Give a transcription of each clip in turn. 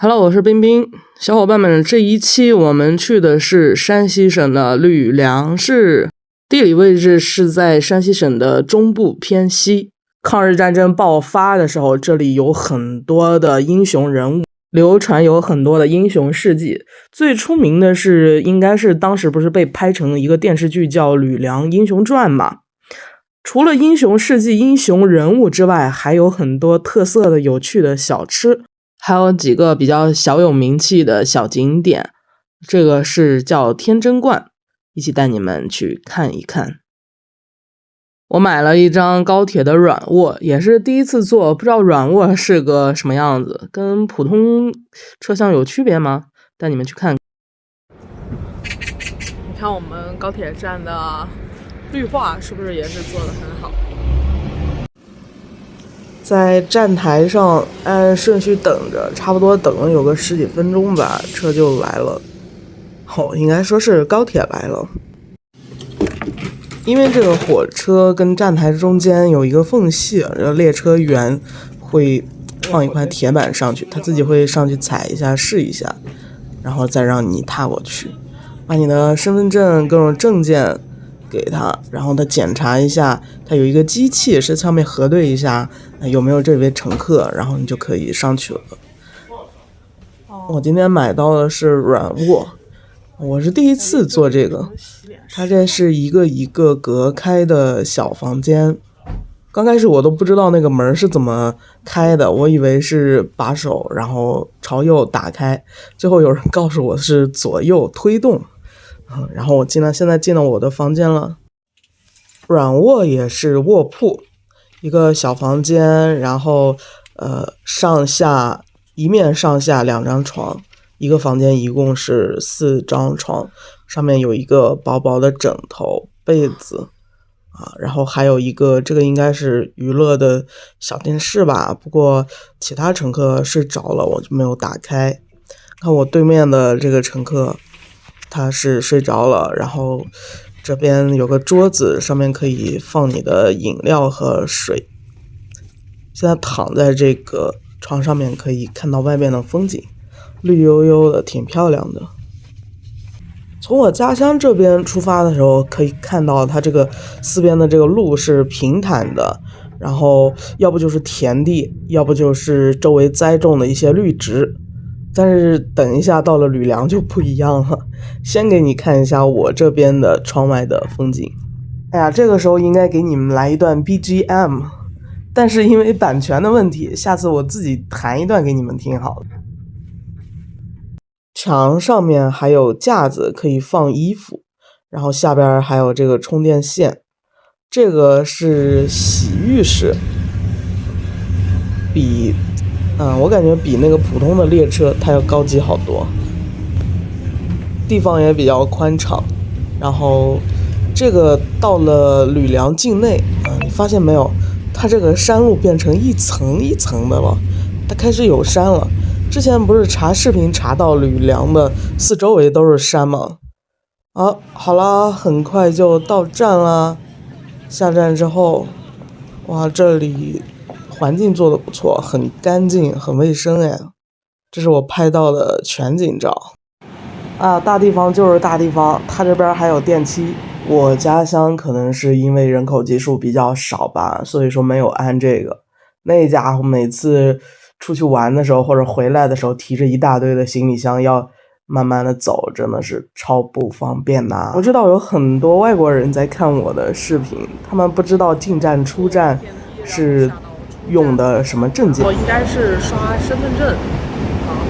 Hello， 我是冰冰。小伙伴们，这一期我们去的是山西省的吕梁市，地理位置是在山西省的中部偏西。抗日战争爆发的时候，这里有很多的英雄人物，流传有很多的英雄事迹。最出名的是，应该是当时不是被拍成了一个电视剧叫《吕梁英雄传》嘛？除了英雄事迹、英雄人物之外，还有很多特色的有趣的小吃。还有几个比较小有名气的小景点，这个是叫天真观，一起带你们去看一看。我买了一张高铁的软卧，也是第一次坐，不知道软卧是个什么样子，跟普通车厢有区别吗？带你们去看。你看我们高铁站的绿化是不是也是做得很好？在站台上按顺序等着，差不多等了有个10几分钟吧，车就来了。应该说是高铁来了。因为这个火车跟站台中间有一个缝隙，然后列车员会放一块铁板上去，他自己会上去踩一下试一下，然后再让你踏过去，把你的身份证各种证件给他，然后他检查一下，他有一个机器是上面核对一下有没有这位乘客，然后你就可以上去了。我今天买到的是软卧，我是第一次坐这个，它这是一个一个隔开的小房间。刚开始我都不知道那个门是怎么开的，我以为是把手然后朝右打开，最后有人告诉我是左右推动。然后我现在进了我的房间了。软卧也是卧铺，一个小房间，然后上下一面上下2张床，一个房间一共是4张床，上面有一个薄薄的枕头被子然后还有一个这个应该是娱乐的小电视吧，不过其他乘客睡着了，我就没有打开。看我对面的这个乘客他是睡着了，然后这边有个桌子，上面可以放你的饮料和水。现在躺在这个床上面可以看到外面的风景，绿油油的，挺漂亮的。从我家乡这边出发的时候，可以看到它这个4边的这个路是平坦的，然后要不就是田地，要不就是周围栽种的一些绿植。但是等一下到了吕梁就不一样了，先给你看一下我这边的窗外的风景。哎呀，这个时候应该给你们来一段 BGM， 但是因为版权的问题，下次我自己弹一段给你们听好了。墙上面还有架子可以放衣服，然后下边还有这个充电线。这个是洗浴室，我感觉比那个普通的列车它要高级好多，地方也比较宽敞。然后这个到了吕梁境内你发现没有，它这个山路变成一层一层的了，它开始有山了。之前不是查视频查到吕梁的4周围都是山吗？好了，很快就到站了。下站之后，哇，这里环境做得不错，很干净，很卫生哎。这是我拍到的全景照。大地方就是大地方，它这边还有电梯。我家乡可能是因为人口基数比较少吧，所以说没有安这个。那家伙每次出去玩的时候或者回来的时候，提着一大堆的行李箱要慢慢的走，真的是超不方便呐。我知道有很多外国人在看我的视频，他们不知道进站出站是用的什么证件。我应该是刷身份证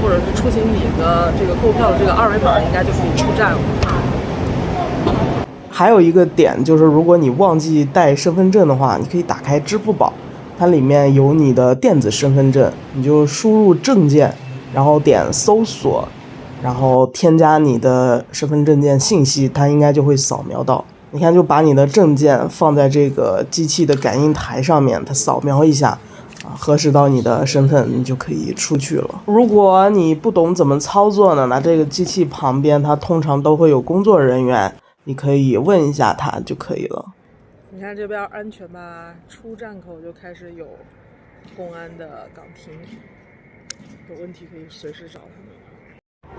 或者是出行你的这个购票的这个2维码，应该就可以出站了。还有一个点就是，如果你忘记带身份证的话，你可以打开支付宝，它里面有你的电子身份证，你就输入证件，然后点搜索，然后添加你的身份证件信息，它应该就会扫描到。你看，就把你的证件放在这个机器的感应台上面，它扫描一下核实到你的身份，你就可以出去了。如果你不懂怎么操作呢，那这个机器旁边它通常都会有工作人员，你可以问一下他就可以了。你看这边安全吧，出站口就开始有公安的岗亭。有问题可以随时找他们。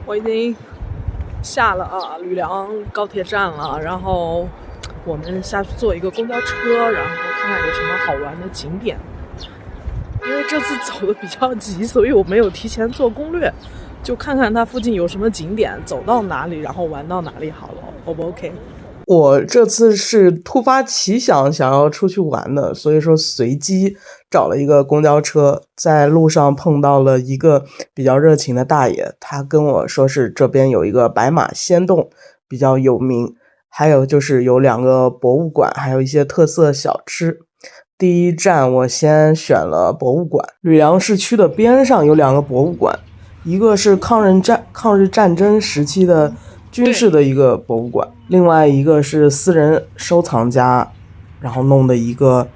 我已经下了吕梁高铁站了，然后我们下去坐一个公交车，然后看看有什么好玩的景点。因为这次走的比较急，所以我没有提前做攻略，就看看它附近有什么景点，走到哪里，然后玩到哪里好了。O 不 OK？我这次是突发奇想，想要出去玩的，所以说随机找了一个公交车，在路上碰到了一个比较热情的大爷，他跟我说是这边有一个白马仙洞比较有名，还有就是有2个博物馆，还有一些特色小吃。第一站我先选了博物馆，吕梁市区的边上有2个博物馆，一个是抗日战争时期的军事的一个博物馆，另外一个是私人收藏家然后弄的一个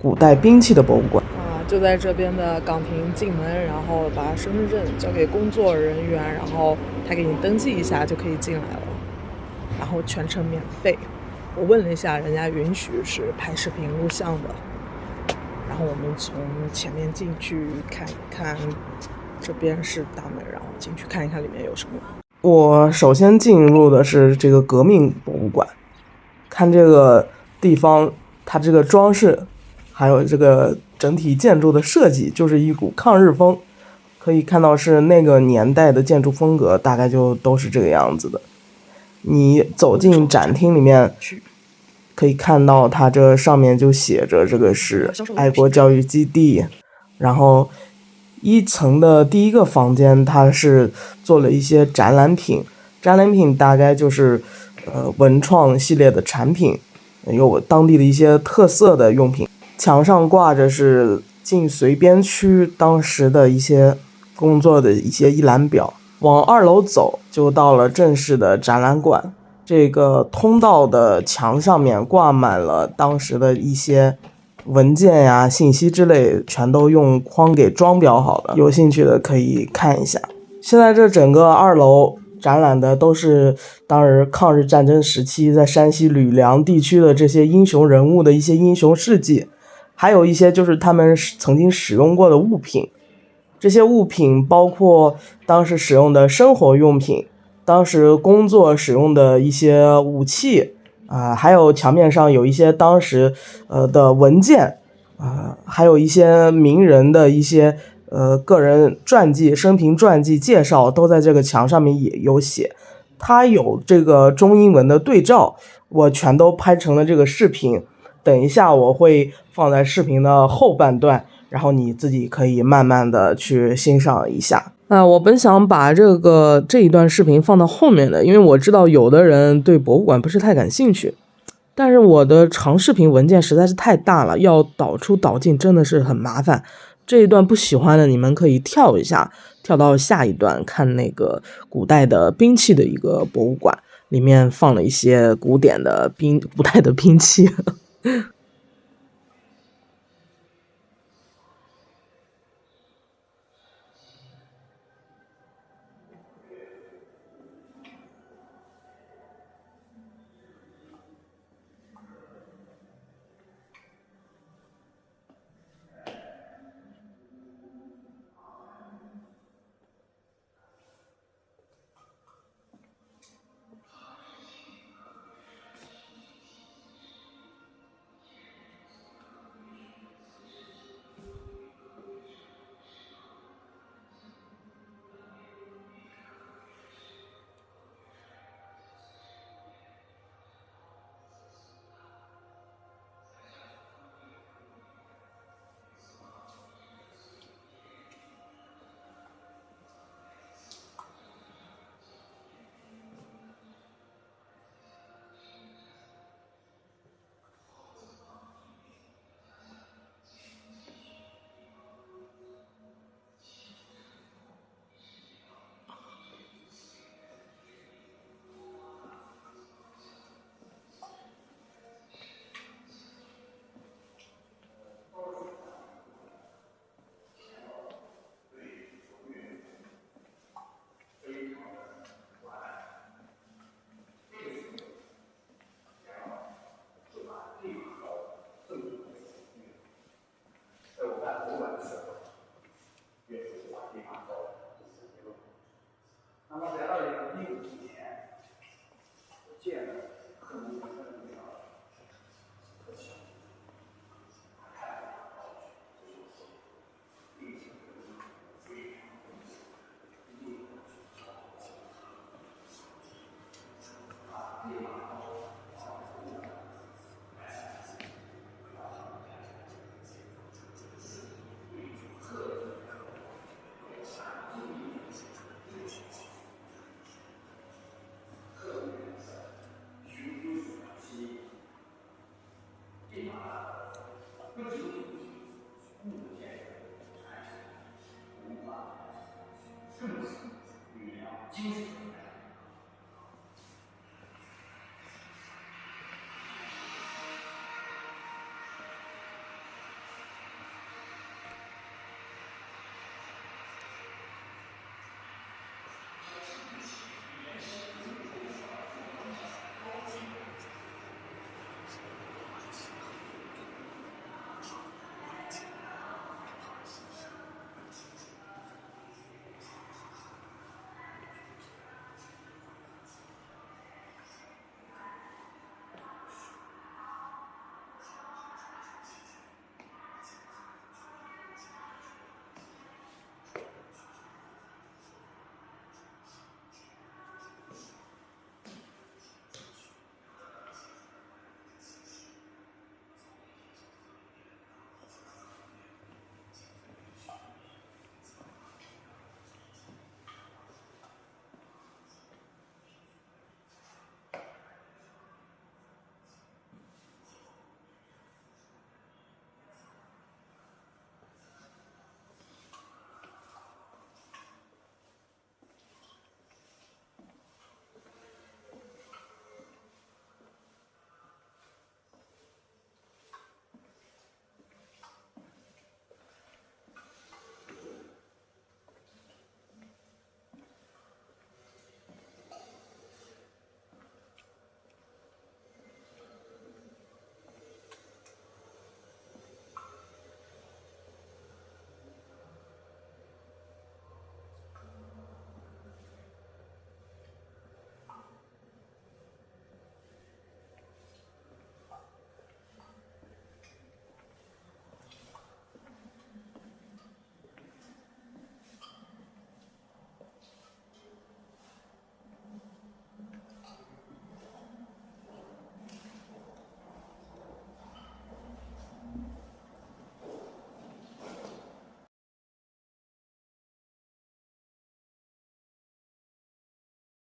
古代兵器的博物馆。就在这边的岗亭进门，然后把身份证交给工作人员，然后他给你登记一下就可以进来了，然后全程免费。我问了一下，人家允许是拍视频录像的。然后我们从前面进去看一看，这边是大门，然后进去看一看里面有什么。我首先进入的是这个革命博物馆，看这个地方它这个装饰还有这个整体建筑的设计就是一股抗日风，可以看到是那个年代的建筑风格，大概就都是这个样子的。你走进展厅里面可以看到它这上面就写着这个是爱国教育基地，然后1层的第一个房间它是做了一些展览品大概就是文创系列的产品，有当地的一些特色的用品，墙上挂着是晋绥边区当时的一些工作的一些一览表。往2楼走就到了正式的展览馆，这个通道的墙上面挂满了当时的一些文件呀、信息之类，全都用框给装裱好了，有兴趣的可以看一下。现在这整个2楼展览的都是当时抗日战争时期在山西吕梁地区的这些英雄人物的一些英雄事迹，还有一些就是他们曾经使用过的物品。这些物品包括当时使用的生活用品，当时工作使用的一些武器还有墙面上有一些当时的文件还有一些名人的一些个人传记、生平传记介绍都在这个墙上面也有写，它有这个中英文的对照，我全都拍成了这个视频，等一下我会放在视频的后半段，然后你自己可以慢慢的去欣赏一下。我本想把这一段视频放到后面的，因为我知道有的人对博物馆不是太感兴趣，但是我的长视频文件实在是太大了，要导出导进真的是很麻烦。这一段不喜欢的你们可以跳一下，跳到下一段看那个古代的兵器的一个博物馆，里面放了一些古代的兵器。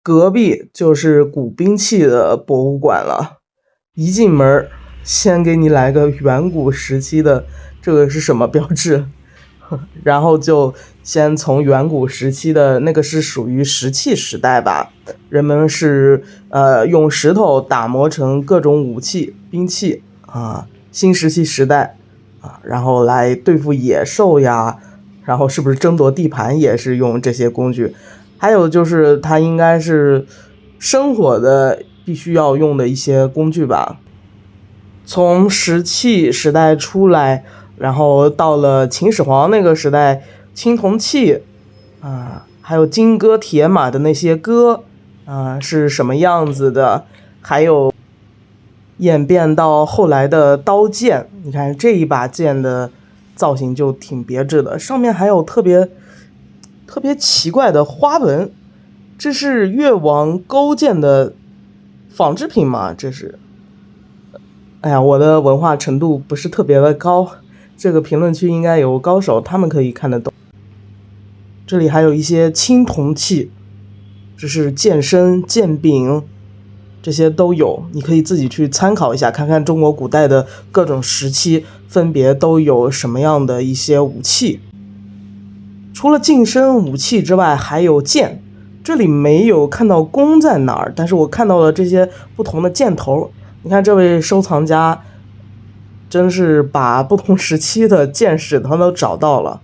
隔壁就是古兵器的博物馆了，一进门先给你来个远古时期的，这个是什么标志？然后就先从远古时期的那个是属于石器时代吧，人们是用石头打磨成各种武器兵器啊，新石器时代啊，然后来对付野兽呀，然后是不是争夺地盘也是用这些工具？还有就是它应该是生火的必须要用的一些工具吧。从石器时代出来，然后到了秦始皇那个时代，青铜器啊，还有金戈铁马的那些戈啊是什么样子的，还有演变到后来的刀剑，你看这一把剑的造型就挺别致的，上面还有特别奇怪的花纹，这是越王勾践的仿制品吗？这是，哎呀，我的文化程度不是特别的高，这个评论区应该有高手，他们可以看得懂。这里还有一些青铜器，这是剑身、剑柄，这些都有，你可以自己去参考一下，看看中国古代的各种时期分别都有什么样的一些武器。除了近身武器之外，还有剑。这里没有看到弓在哪儿，但是我看到了这些不同的箭头。你看这位收藏家真是把不同时期的箭矢他都找到了。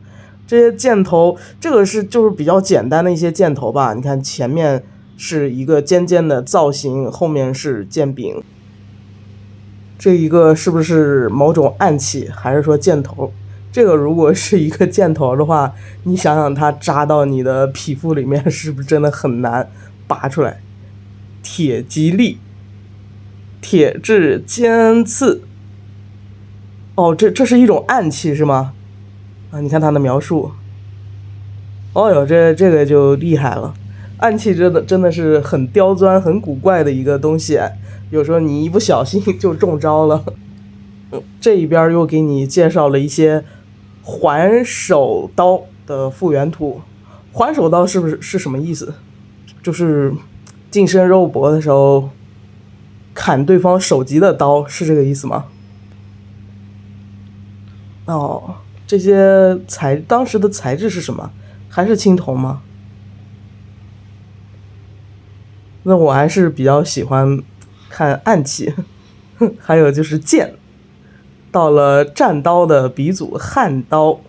这些箭头，这个就是比较简单的一些箭头吧。你看前面是一个尖尖的造型，后面是剑柄。这一个是不是某种暗器，还是说箭头？这个如果是一个箭头的话，你想想它扎到你的皮肤里面，是不是真的很难拔出来？铁蒺藜，铁质尖刺。哦，这是一种暗器是吗？啊，你看它的描述。哦哟，这个就厉害了。暗器真的是很刁钻、很古怪的一个东西，有时候你一不小心就中招了。这一边又给你介绍了一些环手刀的复原图。环手刀是什么意思？就是近身肉搏的时候砍对方手级的刀，是这个意思吗？哦，这些当时的材质是什么？还是青铜吗？那我还是比较喜欢看暗器，还有就是剑。到了战刀的鼻祖汉刀。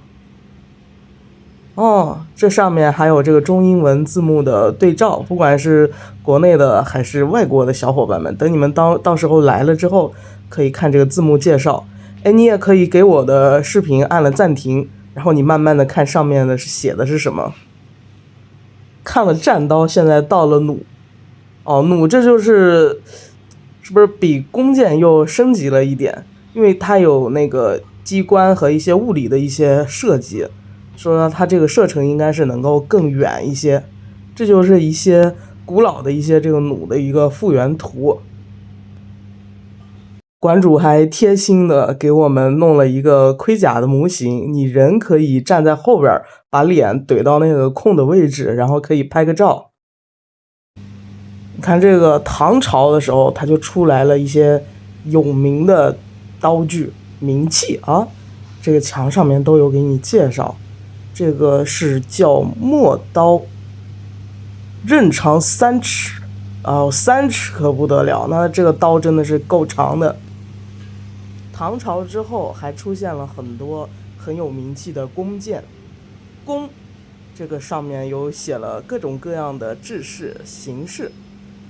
哦，这上面还有这个中英文字幕的对照，不管是国内的还是外国的小伙伴们，等你们到时候来了之后，可以看这个字幕介绍。哎，你也可以给我的视频按了暂停，然后你慢慢的看上面的写的是什么。看了战刀，现在到了弩。哦，弩这是不是比弓箭又升级了一点？因为它有那个机关和一些物理的一些设计，说它这个射程应该是能够更远一些。这就是一些古老的一些这个弩的一个复原图。馆主还贴心的给我们弄了一个盔甲的模型，你人可以站在后边，把脸怼到那个空的位置，然后可以拍个照。你看这个唐朝的时候，它就出来了一些有名的刀具名器啊，这个墙上面都有给你介绍。这个是叫陌刀，刃长3尺，3尺可不得了，那这个刀真的是够长的。唐朝之后还出现了很多很有名气的弓箭，弓这个上面有写了各种各样的制式形式，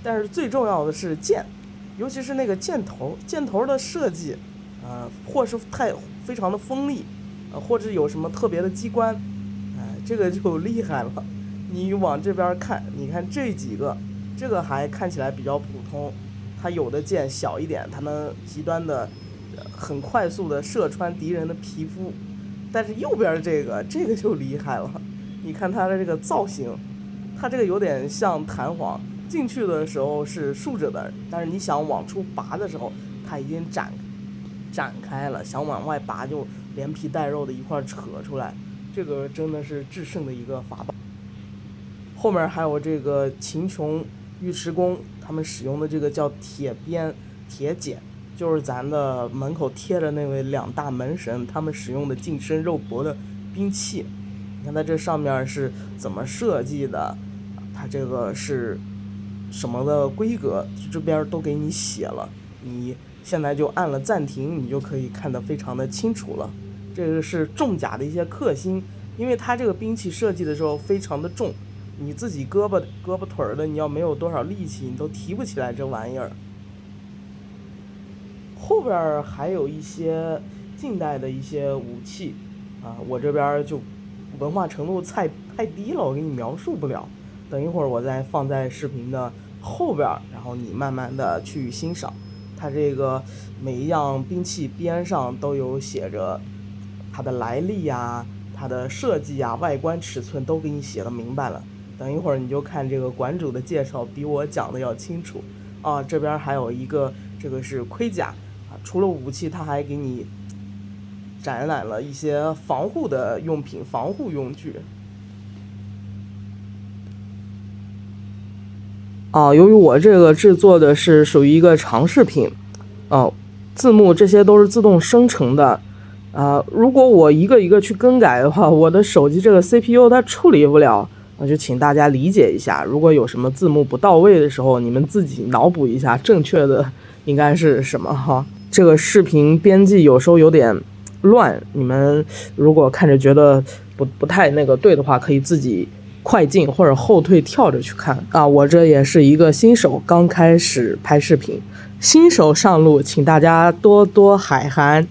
但是最重要的是箭，尤其是那个箭头的设计，或是非常的锋利，或者有什么特别的机关，这个就厉害了。你往这边看，你看这几个，这个还看起来比较普通，它有的箭小一点，它能极端的很快速的射穿敌人的皮肤，但是右边这个就厉害了。你看它的这个造型，它这个有点像弹簧，进去的时候是竖着的，但是你想往出拔的时候，它已经展开了，想往外拔就连皮带肉的一块扯出来，这个真的是制胜的一个法宝。后面还有这个秦琼、尉迟恭他们使用的这个叫铁鞭、铁剪，就是咱的门口贴着那位2大门神他们使用的近身肉搏的兵器。你看它这上面是怎么设计的，它这个是什么的规格，这边都给你写了，你现在就按了暂停，你就可以看得非常的清楚了。这个是重甲的一些克星，因为它这个兵器设计的时候非常的重，你自己胳膊腿的，你要没有多少力气，你都提不起来这玩意儿。后边还有一些近代的一些武器我这边就文化程度太低了，我给你描述不了。等一会儿我再放在视频的后边，然后你慢慢的去欣赏。它这个每一样兵器边上都有写着它的来历呀、它的设计呀、外观尺寸都给你写的明白了。等一会儿你就看这个馆主的介绍比我讲的要清楚这边还有一个，这个是盔甲除了武器，它还给你展览了一些防护的用品、防护用具。由于我这个制作的是属于一个长视频，字幕这些都是自动生成的，如果我一个一个去更改的话，我的手机这个 CPU 它处理不了，就请大家理解一下。如果有什么字幕不到位的时候，你们自己脑补一下正确的应该是什么哈。这个视频编辑有时候有点乱，你们如果看着觉得不太那个对的话，可以自己快进或者后退跳着去看我这也是一个新手，刚开始拍视频，新手上路，请大家多多海涵。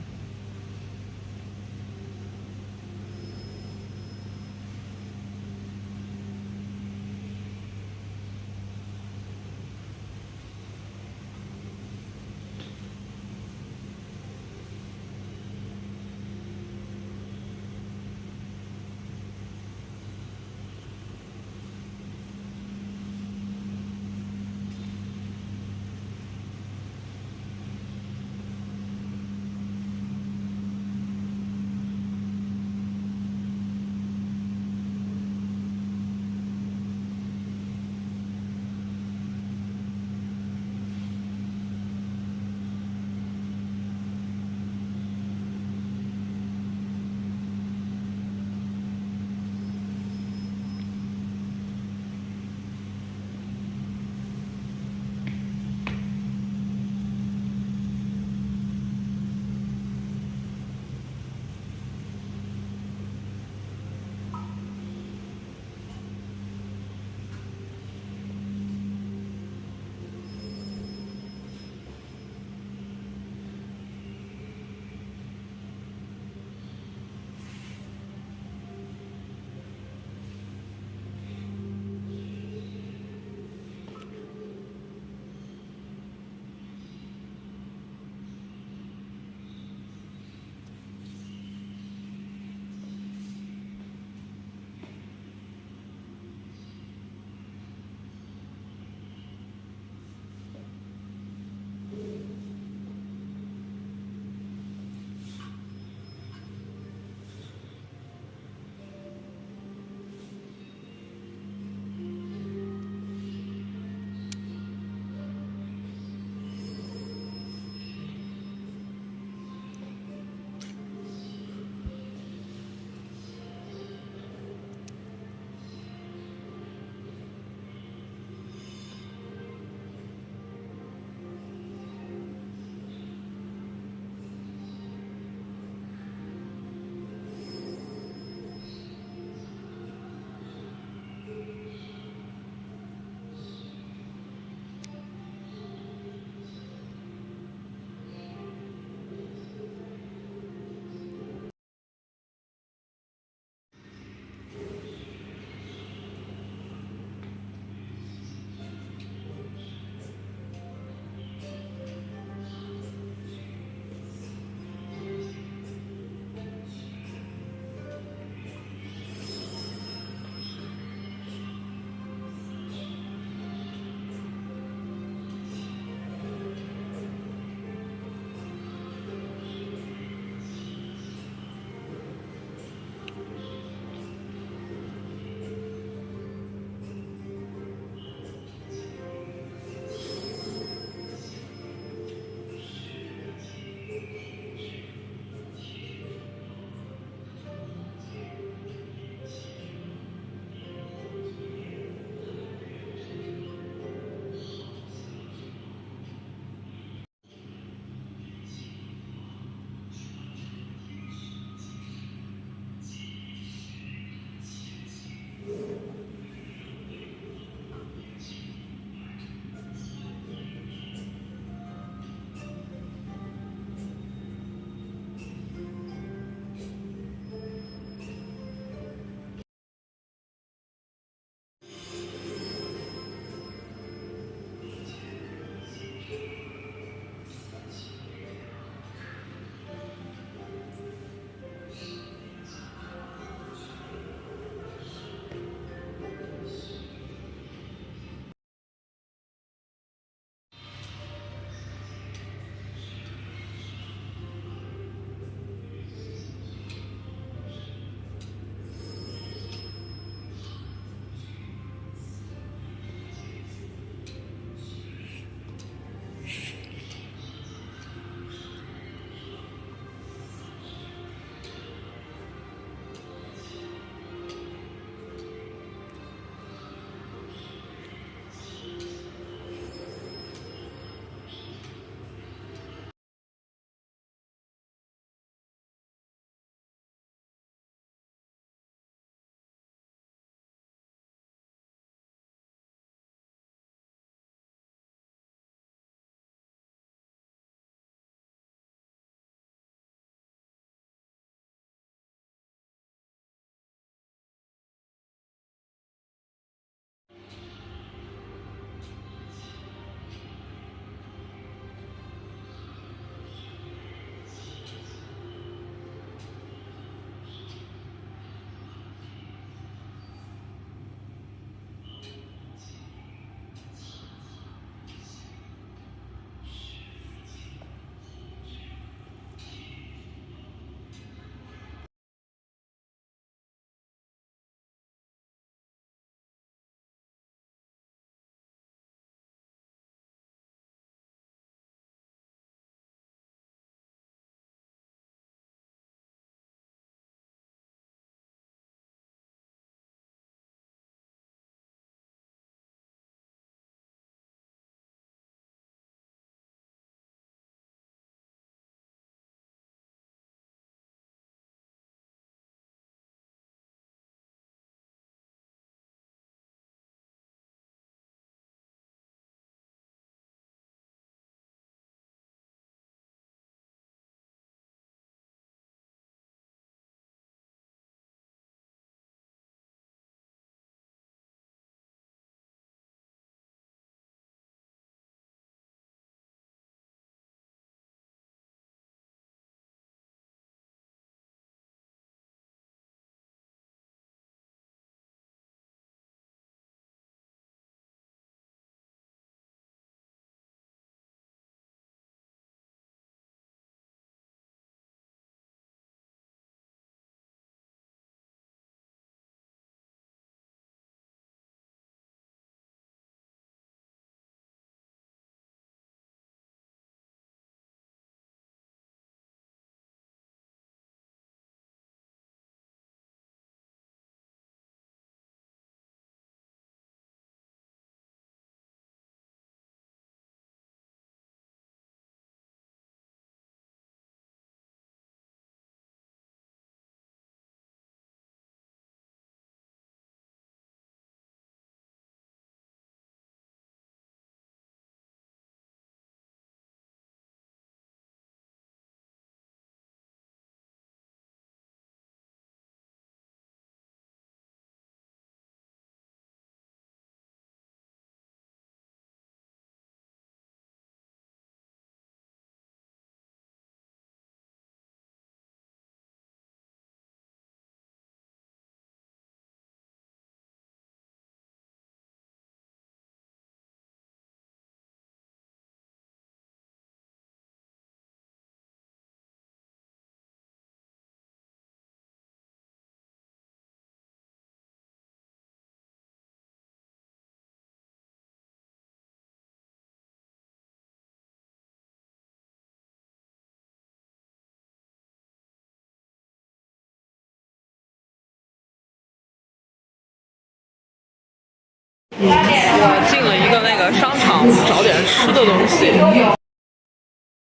我进了一个那个商场，找点吃的东西。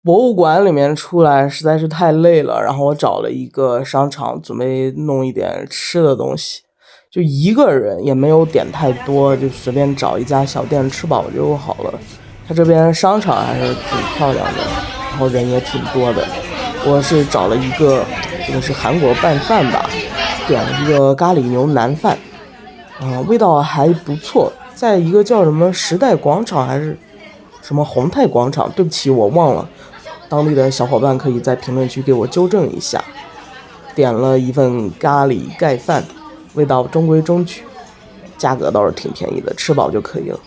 博物馆里面出来实在是太累了，然后我找了一个商场，准备弄一点吃的东西。就一个人，也没有点太多，就随便找一家小店吃饱就好了。它这边商场还是挺漂亮的，然后人也挺多的。我是找了一个，这个是韩国拌饭吧，点了一个咖喱牛腩饭，味道还不错。在一个叫什么时代广场还是什么宏泰广场，对不起我忘了，当地的小伙伴可以在评论区给我纠正一下。点了一份咖喱盖饭，味道中规中矩，价格倒是挺便宜的，吃饱就可以了。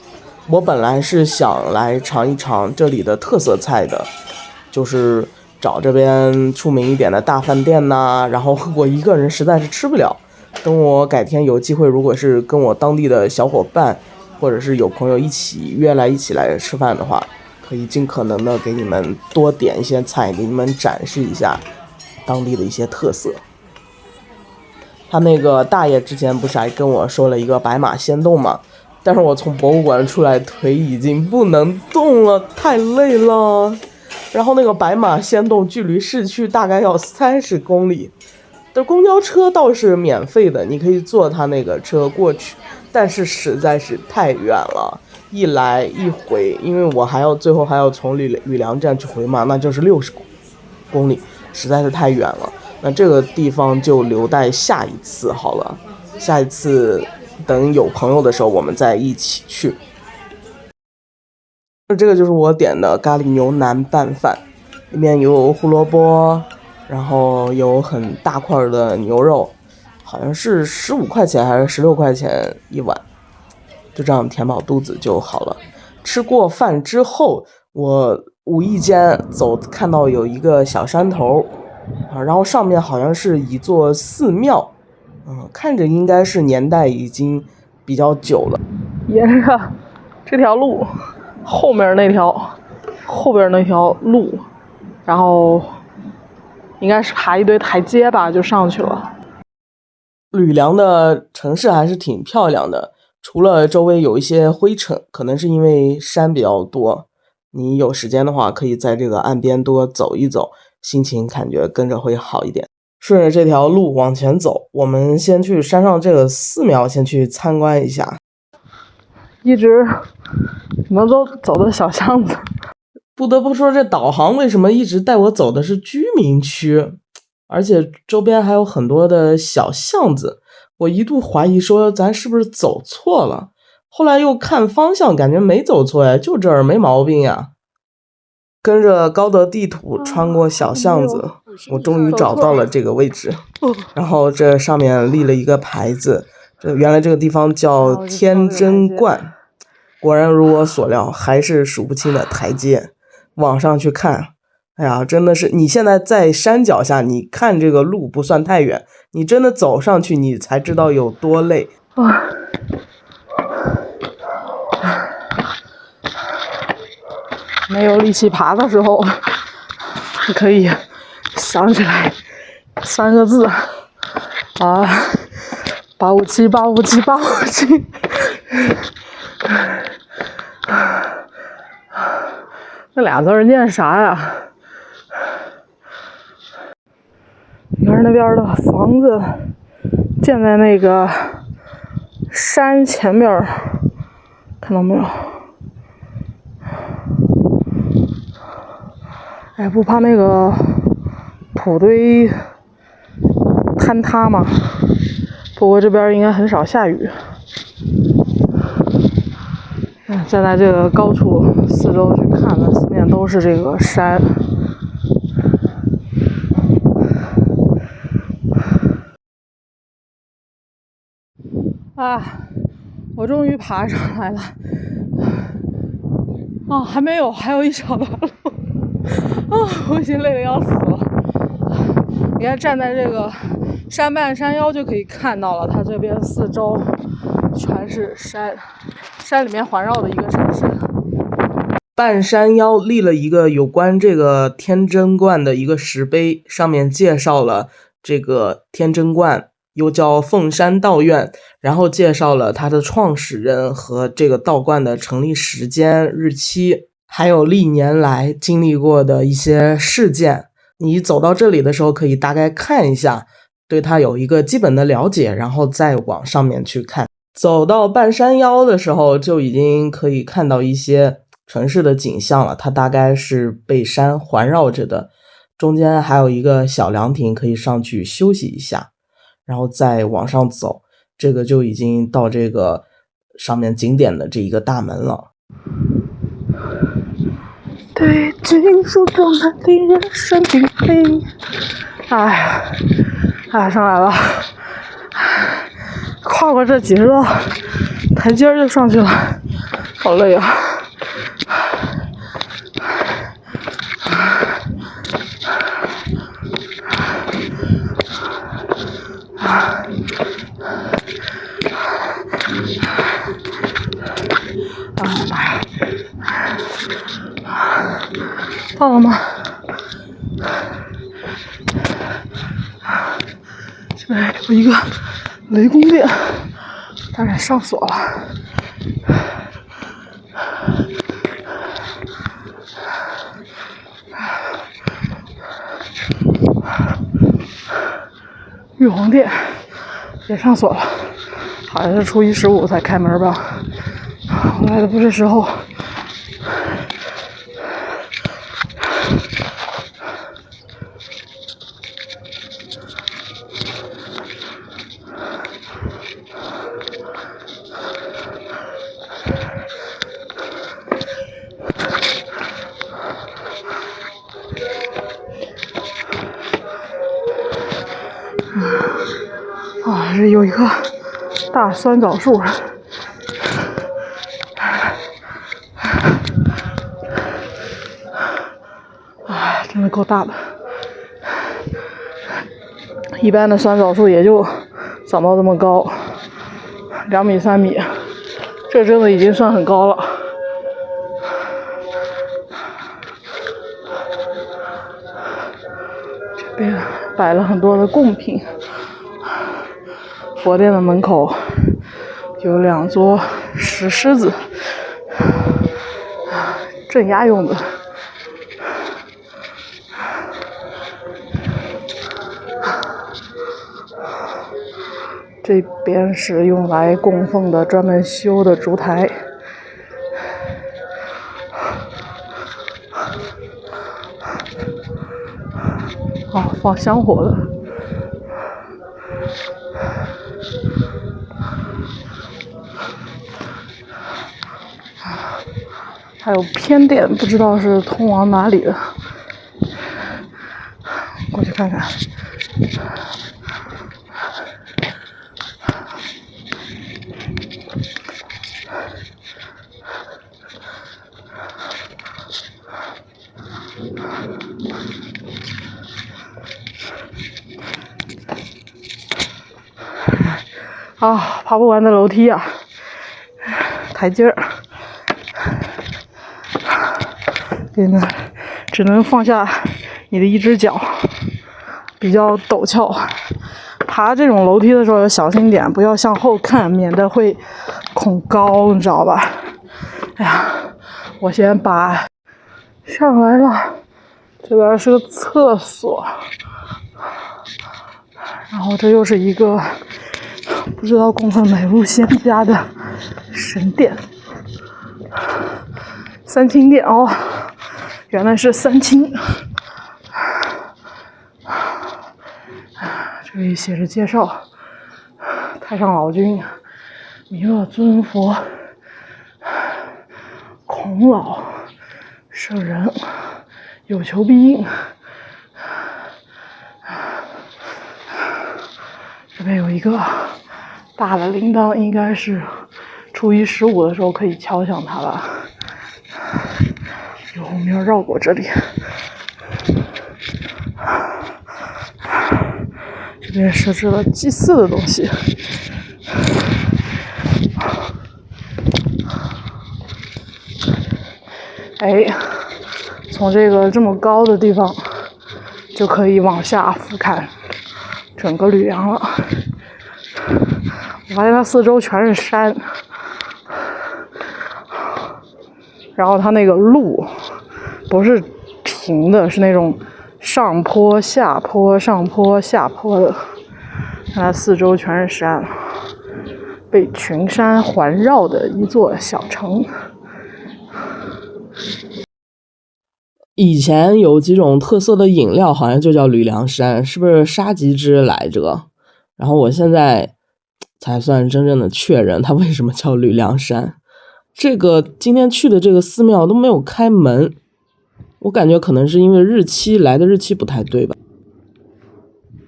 我本来是想来尝一尝这里的特色菜的，就是找这边出名一点的大饭店呐，然后我一个人实在是吃不了。等我改天有机会，如果是跟我当地的小伙伴或者是有朋友一起约来一起来吃饭的话，可以尽可能的给你们多点一些菜，给你们展示一下当地的一些特色。他那个大爷之前不是还跟我说了一个白马仙洞嘛，但是我从博物馆出来腿已经不能动了，太累了。然后那个白马仙洞距离市区大概要30公里，的公交车倒是免费的，你可以坐他那个车过去，但是实在是太远了，一来一回，因为我最后还要从吕梁站去回嘛，那就是60公里，实在是太远了。那这个地方就留待下一次好了，下一次等有朋友的时候我们再一起去。这个就是我点的咖喱牛腩拌饭，里面有胡萝卜，然后有很大块的牛肉，好像是15块钱还是16块钱一碗，就这样填饱肚子就好了。吃过饭之后，我无意间看到有一个小山头，然后上面好像是一座寺庙，看着应该是年代已经比较久了。沿着这条路后边那条路，然后应该是爬一堆台阶吧，就上去了。吕梁的城市还是挺漂亮的，除了周围有一些灰尘，可能是因为山比较多。你有时间的话，可以在这个岸边多走一走，心情感觉跟着会好一点。顺着这条路往前走，我们先去山上这个寺庙先去参观一下。一直怎么都走的小巷子，不得不说这导航为什么一直带我走的是居民区，而且周边还有很多的小巷子，我一度怀疑说咱是不是走错了，后来又看方向感觉没走错呀，就这儿没毛病呀。跟着高德地图穿过小巷子，我终于找到了这个位置，然后这上面立了一个牌子，原来这个地方叫天真观，果然如我所料，还是数不清的台阶。往上去看，哎呀，真的是，你现在在山脚下，你看这个路不算太远，你真的走上去，你才知道有多累。没有力气爬的时候，可以想起来3个字啊，857。那俩字念啥呀？你看那边的房子建在那个山前面，看到没有？哎，不怕那个土堆坍塌吗？不过这边应该很少下雨。站在这个高处四周去看的，四面都是这个山。我终于爬上来了。还没有，还有一小段路。我已经累得要死了。你看，站在这个山半山腰就可以看到了，它这边四周全是山，山里面环绕的一个城市。半山腰立了一个有关这个天真观的一个石碑，上面介绍了这个天真观又叫凤山道院，然后介绍了它的创始人和这个道观的成立时间、日期，还有历年来经历过的一些事件。你走到这里的时候可以大概看一下，对它有一个基本的了解，然后再往上面去看。走到半山腰的时候就已经可以看到一些城市的景象了，它大概是被山环绕着的，中间还有一个小凉亭可以上去休息一下，然后再往上走，这个就已经到这个上面景点的这一个大门了。对镜书中的令人生敬佩。上来了，跨过这几十道台阶就上去了，好累啊！妈呀！到了吗？这边有一个雷公殿，但是上锁了。玉皇殿也上锁了，好像是初一15才开门吧。我来的不是时候。这有一棵大酸枣树，真的够大的。一般的酸枣树也就长到这么高，2米3米，这真的已经算很高了。这边摆了很多的贡品。佛殿的门口有2座石狮子，镇压用的。这边是用来供奉的专门修的烛台。放香火的。还有偏殿，不知道是通往哪里的，过去看看。爬不完的楼梯啊，台阶儿。只能放下你的一只脚，比较陡峭。爬这种楼梯的时候要小心点，不要向后看，免得会恐高，你知道吧？哎呀，我先把上来了。这边是个厕所，然后这又是一个不知道供奉哪路仙家的神殿。三清殿哦，原来是三清。这里写着介绍：太上老君、弥勒尊佛、孔老、圣人，有求必应。这边有一个大的铃铛，应该是初一15的时候可以敲响它了。以后我们要绕过这里。这边设置了祭祀的东西。从这个这么高的地方就可以往下俯瞰整个吕梁了。我发现它四周全是山，然后它那个路不是平的，是那种上坡下坡上坡下坡的，它四周全是山，被群山环绕的一座小城。以前有几种特色的饮料好像就叫吕梁山，是不是沙棘汁来着？然后我现在才算真正的确认它为什么叫吕梁山。这个今天去的这个寺庙都没有开门，我感觉可能是因为日期不太对吧。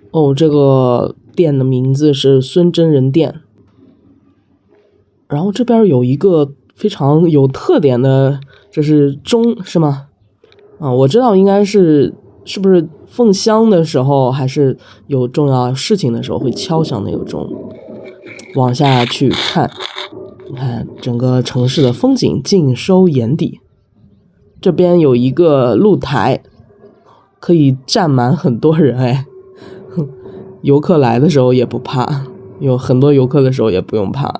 哦，这个店的名字是孙真人店。然后这边有一个非常有特点的，这是钟是吗？我知道应该是不是奉香的时候，还是有重要事情的时候会敲响那个钟。往下去看，你看整个城市的风景尽收眼底。这边有一个露台，可以站满很多人哎，游客来的时候也不怕，有很多游客的时候也不用怕。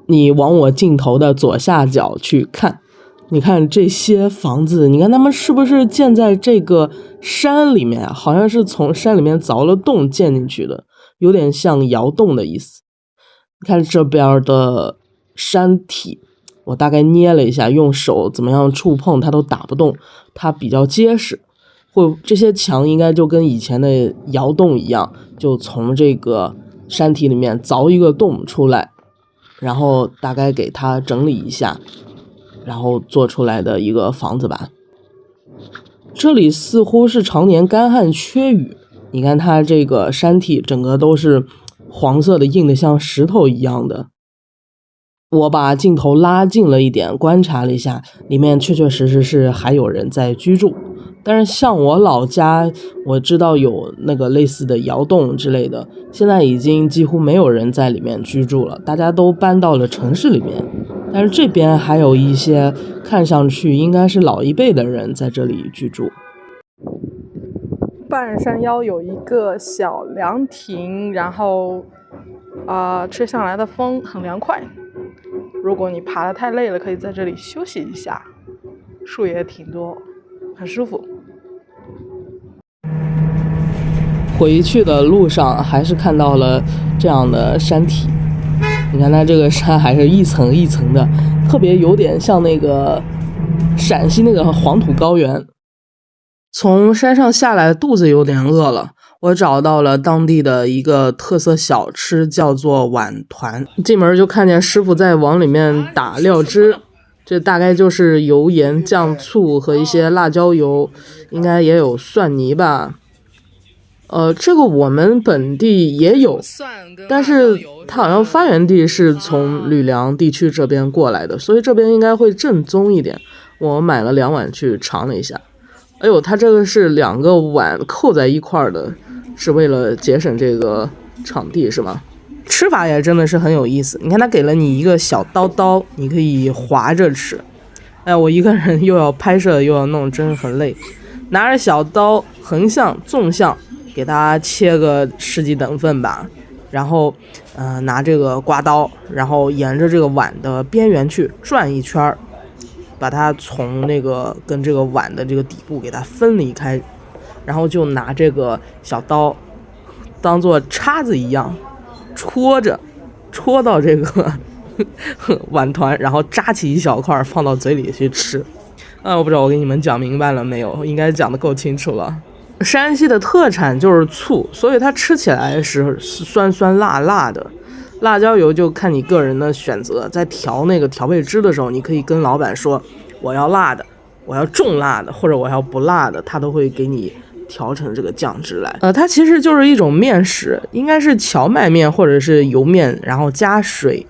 你往我镜头的左下角去看，你看这些房子，你看他们是不是建在这个山里面啊？好像是从山里面凿了洞建进去的，有点像窑洞的意思。你看这边的山体，我大概捏了一下，用手怎么样触碰它都打不动，它比较结实。这些墙应该就跟以前的窑洞一样，就从这个山体里面凿一个洞出来，然后大概给它整理一下，然后做出来的一个房子吧。这里似乎是常年干旱缺雨，你看它这个山体整个都是黄色的，硬的像石头一样的。我把镜头拉近了一点，观察了一下，里面确确实实是还有人在居住。但是像我老家，我知道有那个类似的窑洞之类的，现在已经几乎没有人在里面居住了，大家都搬到了城市里面。但是这边还有一些看上去应该是老一辈的人在这里居住。半山腰有一个小凉亭，然后吹上来的风很凉快。如果你爬得太累了，可以在这里休息一下，树也挺多，很舒服。回去的路上还是看到了这样的山体，你看它这个山还是一层一层的，特别有点像那个陕西那个黄土高原。从山上下来，肚子有点饿了，我找到了当地的一个特色小吃，叫做碗团。进门就看见师傅在往里面打料汁，这大概就是油盐酱醋和一些辣椒油，应该也有蒜泥吧。这个我们本地也有，但是它好像发源地是从吕梁地区这边过来的，所以这边应该会正宗一点。我买了2碗去尝了一下，哎呦，它这个是2个碗扣在一块的，是为了节省这个场地是吗？吃法也真的是很有意思，你看它给了你一个小刀，你可以划着吃。哎，我一个人又要拍摄又要弄，真是很累。拿着小刀横向纵向给它切个10几等份吧，然后拿这个刮刀，然后沿着这个碗的边缘去转一圈，把它从那个跟这个碗的这个底部给它分离开，然后就拿这个小刀当做叉子一样戳到这个碗团，然后扎起一小块放到嘴里去吃。我不知道我给你们讲明白了没有，应该讲得够清楚了。山西的特产就是醋，所以它吃起来是酸酸辣辣的。辣椒油就看你个人的选择，在调那个调味汁的时候，你可以跟老板说我要辣的，我要重辣的，或者我要不辣的，他都会给你调成这个酱汁来。它其实就是一种面食，应该是荞麦面或者是油面，然后加水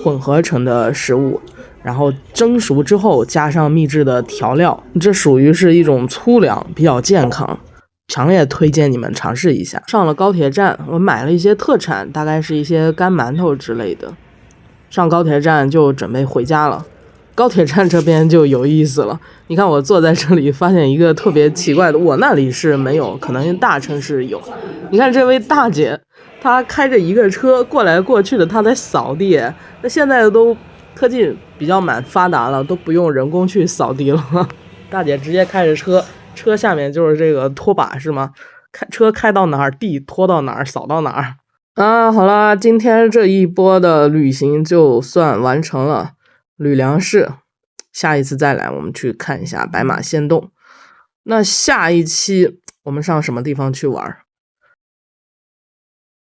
混合成的食物，然后蒸熟之后加上秘制的调料，这属于是一种粗粮，比较健康，强烈推荐你们尝试一下。上了高铁站，我买了一些特产，大概是一些干馒头之类的。上高铁站就准备回家了。高铁站这边就有意思了，你看我坐在这里，发现一个特别奇怪的，我那里是没有，可能大城市有。你看这位大姐他开着一个车过来过去的，他在扫地。那现在都科技比较发达了，都不用人工去扫地了。大姐直接开着车，车下面就是这个拖把是吗？车开到哪儿，地拖到哪儿，扫到哪儿。啊，好了，今天这一波的旅行就算完成了。吕梁市，下一次再来，我们去看一下白马仙洞。那下一期我们上什么地方去玩？